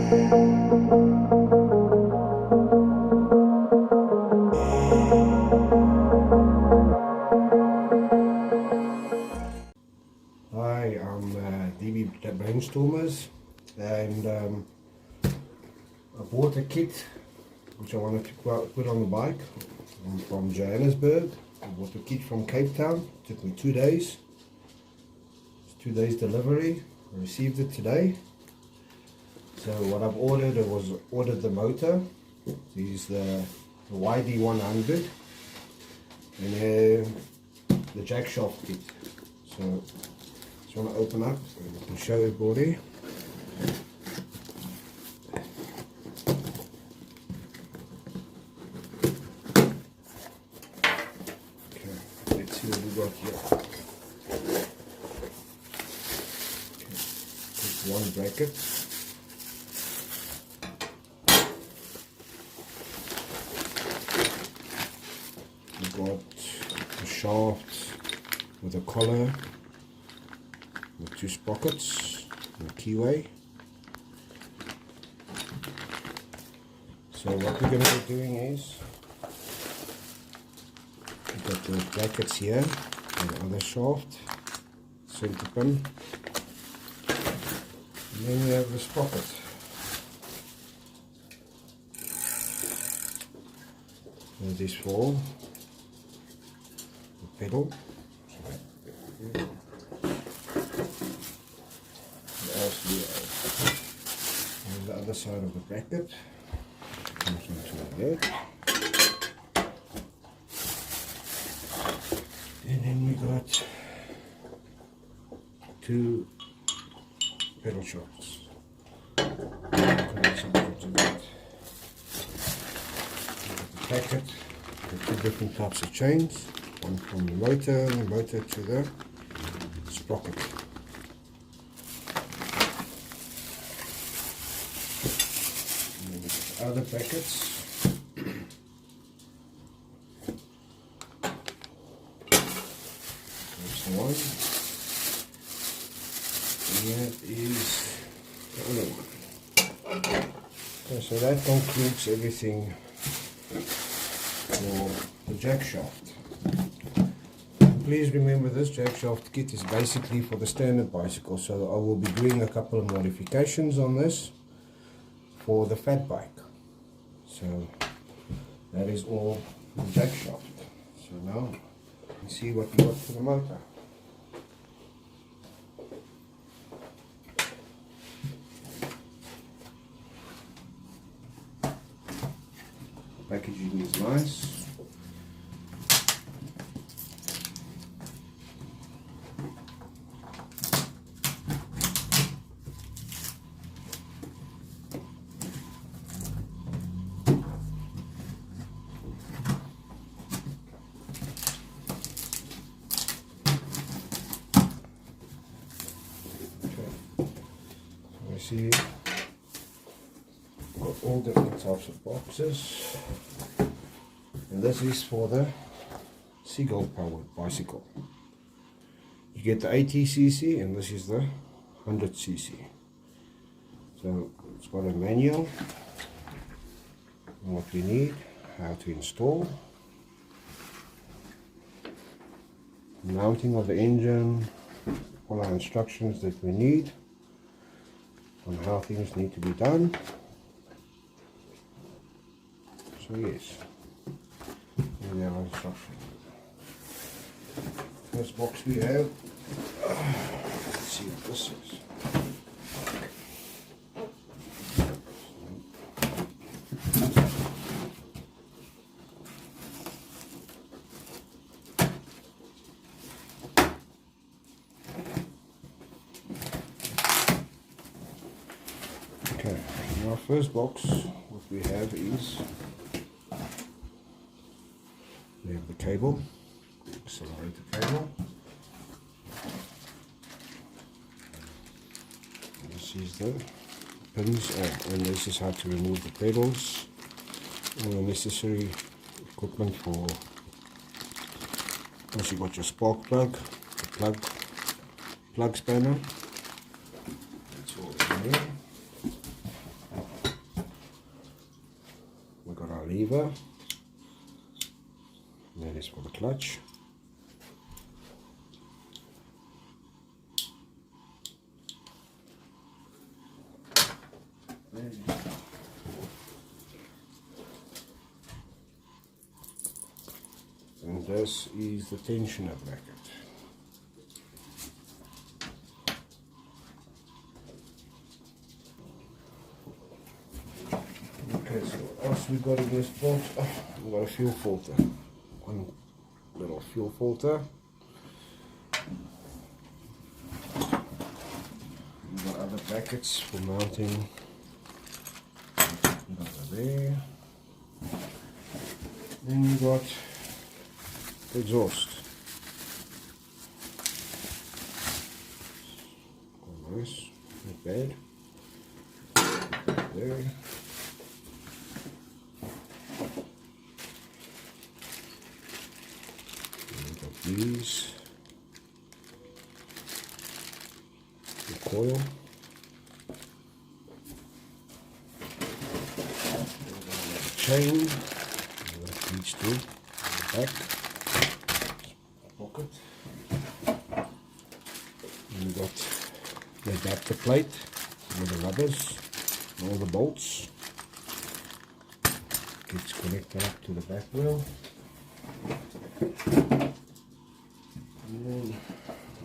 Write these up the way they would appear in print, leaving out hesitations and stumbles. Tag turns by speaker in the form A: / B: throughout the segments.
A: Hi, I'm DB Brainstormers, and I bought a kit which I wanted to put on the bike. I'm from Johannesburg. I bought a kit from Cape Town. It took me 2 days. It's 2 days delivery. I received it today. So what I've ordered, ordered the motor. This is the YD100 and the jack shaft kit. So just want to open up and show everybody. Okay, let's see what we got here. Okay, just one bracket. We've got the shaft with a collar, with 2 sprockets and a keyway. So what we're going to be doing is, we've got the brackets here and the other shaft, center pin, and then we have the sprocket. And this for the pedal. And the other side of the bracket comes into there, and then we got 2 pedal shafts. The packet with 2 different types of chains, one from the motor and the motor to the sprocket. Other packets. There's the one. And that is the other one. Okay, so that concludes everything for the jack shaft. Please remember, this jack shaft kit is basically for the standard bicycle, so I will be doing a couple of modifications on this for the fat bike. So that is all the jack shaft. So now let's see what we got for the motor. Packaging is nice. See, got all different types of boxes, and this is for the Seagull powered bicycle. You get the 80cc and this is the 100cc. So it's got a manual on what we need, how to install, mounting of the engine, all our instructions that we need on how things need to be done. So yes, here are our instructions. First box we have, let's see what this is. Okay, in our first box, what we have is, we have the cable, accelerator cable. This is the pins, and this is how to remove the pedals, all the necessary equipment for, once you got your spark plug, the plug spanner, that's all in here. lever, and that is for the clutch. And this is the tensioner bracket. Okay, so what else we got in this box? We got a fuel filter. One little fuel filter. We got other brackets for mounting. Over there. Then we got the exhaust. Oh, nice, not bad. There. These, the coil, the chain, that leads to the back pocket, and we got the adapter plate with the rubbers and all the bolts. Gets connected up to the back wheel. And then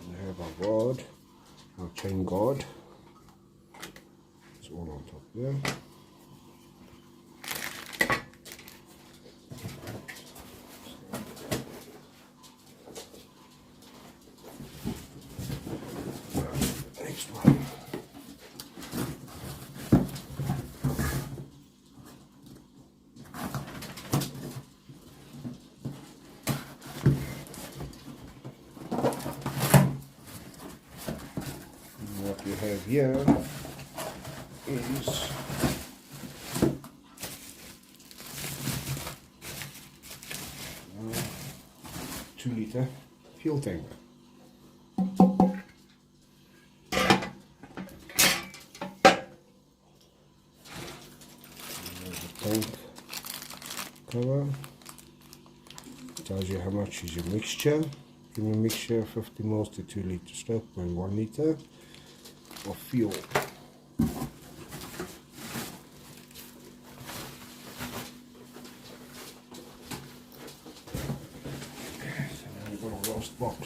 A: we have our guard, our chain guard. It's all on top there. Next one. What we have here is a 2-liter fuel tank. There's the tank cover. Tells you how much is your mixture. Give me a mixture 50 ml to 2 liters, stroke by 1 liter of fuel. So now we've got a last box.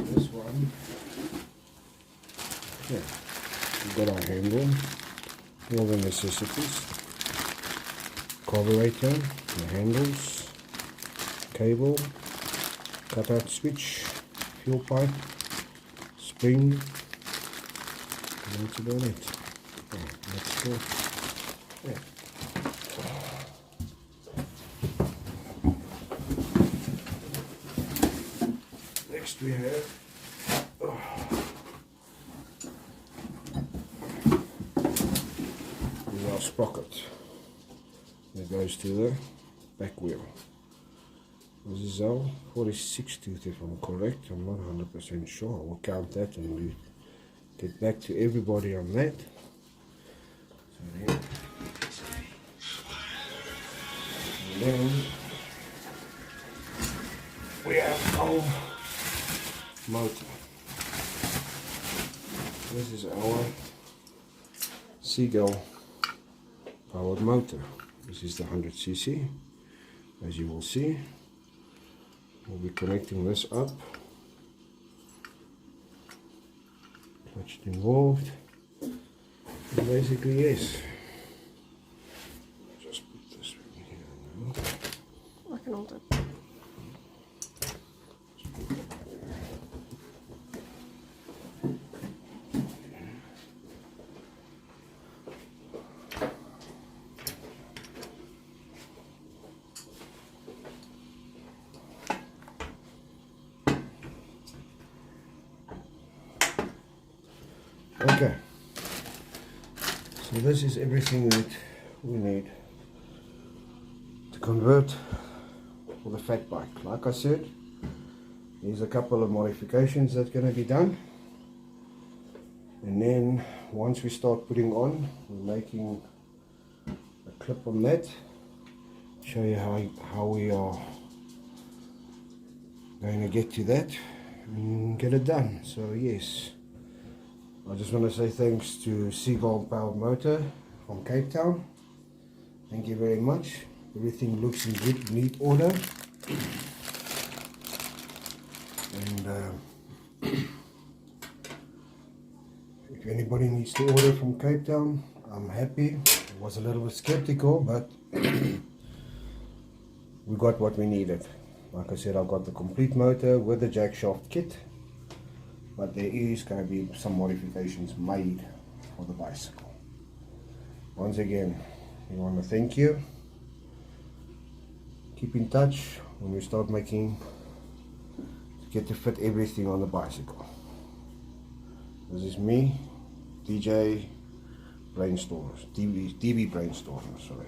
A: This one, yeah, we've got our handle, all the necessities. Carburetor, the handles, cable, cutout switch, fuel pipe, spring, and that's about it. Oh, let's go. Yeah. Next we have is our sprocket. That goes to the back wheel. This is our 46 tooth if I'm correct. I'm not 100% sure. I will count that and we'll get back to everybody on that. So and then we have our motor. This is our Seagull powered motor. This is the 100cc, as you will see. We'll be connecting this up. Clutch involved. And basically, yes. Just put this in here now.
B: I can hold it.
A: Okay, so this is everything that we need to convert for the fat bike. Like I said, Here's a couple of modifications that's going to be done, and then once we start putting on, we're making a clip on that, show you how we are going to get to that and get it done. So yes, I just want to say thanks to Seagull powered motor from Cape Town. Thank you very much. Everything looks in good, neat order. And if anybody needs to order from Cape Town, I'm happy. I was a little bit skeptical, but we got what we needed. Like I said, I got the complete motor with the jack shaft kit, but there is going to be some modifications made for the bicycle. Once again, we want to thank you. Keep in touch when we start making, to get to fit everything on the bicycle. This is me, DJ Brainstormers, DB Brainstormers, sorry.